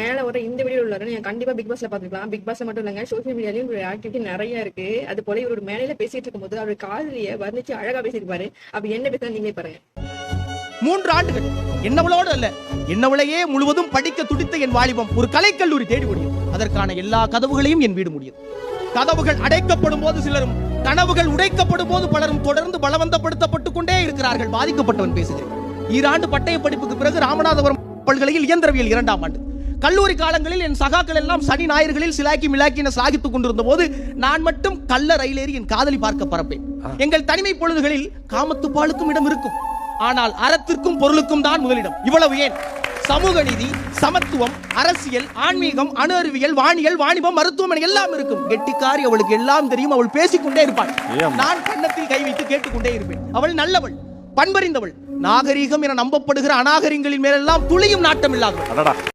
மேல வர இந்த வீடியோ உள்ளாரு நீங்க கண்டிப்பா பிக் பாஸ்ல பாத்துக்கலாம். பிக் பாஸ் மட்டும் இல்லங்க, சோசியல் மீடியாலயும் ஒரு ஆக்டிவிட்டி நிறைய இருக்கு. அது போல இவர் ஒரு மேடையில பேசிட்டு இருக்கும்போது அவருடைய காதலியை வர்ணிச்சு அழகா பேசியிருப்பாரு. அப்படி என்ன பேசுறது நீங்களே பாருங்க. 3 ஆண்டுகள் என்னவளோடு அல்ல, என்னவளையே முழுவதும் படிக்க துடித்த என் வாலிபம் ஒரு கலைக்கல்லூரி தேடி ஓடியது. அதற்கான எல்லா கதவுகளையும் என் வீடு மூடியது. கதவுகள் அடைக்கப்படும் போது சிலரும், கனவுகள் உடைக்கப்படும் போது பலரும் தொடர்ந்து பலவந்தப்படுத்தப்பட்டுக் கொண்டே இருக்கிறார்கள். பாதிக்கப்பட்டவன் பேசுகிறேன். ஈராண்டு பட்டய படிப்புக்கு பிறகு ராமநாதபுரம் பல்கலையில் இயந்திரவியல் 2ஆம் ஆண்டு. கல்லூரி காலங்களில் என் சகாக்கள் எல்லாம் சனி ஞாயிறுகளில் சிலாக்கி மிலாக்கி என சாகித்துக் கொண்டிருந்த போது நான் மட்டும் கள்ள ரயிலேறி என் காதலி பார்க்க பரப்பேன். எங்கள் தனிமை பொழுதுகளில் காமத்து பாலுக்கும் இடம் இருக்கும், ஆனால் அறத்திற்கும் பொருளுக்கும் தான் முதலிடம். இவ்வளவு ஏன்? சமூக நீதி, சமத்துவம், அரசியல், ஆன்மீகம், அணு அறிவியல், வானியல், வாணிபம், மருத்துவம் எல்லாம் இருக்கும். கெட்டிக்காரி, அவளுக்கு எல்லாம் தெரியும். அவள் பேசிக்கொண்டே இருப்பாள். நான் கன்னத்தில் கை வைத்து கேட்டுக்கொண்டே இருப்பேன். அவள் நல்லவள், பண்பறிந்தவள், நாகரீகம் என நம்பப்படுகிற அநாகரிகங்களின் மேலெல்லாம் துளியும் நாட்டம் இல்லாதவள்.